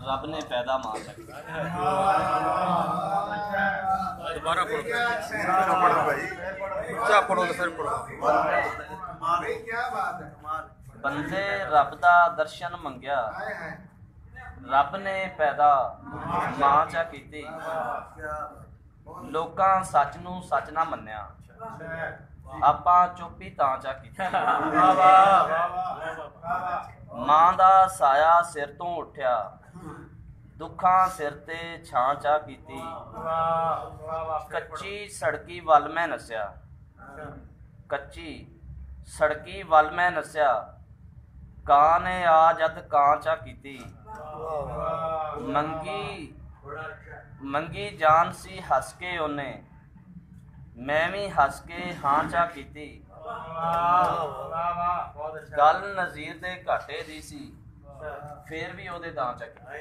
रब ने पैदा मां चा कीती। दोबारा पढ़ो भाई, ऊंचा पढ़ो तो फिर पढ़ो। क्या बात है। बंदे रब दा दर्शन मंगया, रब ने पैदा मां चा कीती। लोकां सच नूं सच ना मन्निया, आपां चुप ही तां चा कीती। मां दा साया सिर तो उठ्या, दुखां सिर ते छां चा कीती। कच्ची सड़की वल मैं नस्या, कच्ची सड़की वल मैं नस्या। कां ने आ जद कां चा कीती। मंगी जान सी हस के ओने, मैं भी हस के हां चा कीती। गल नज़ीर दे घाटे दी सी, फिर भी ओदे दां चा कीती।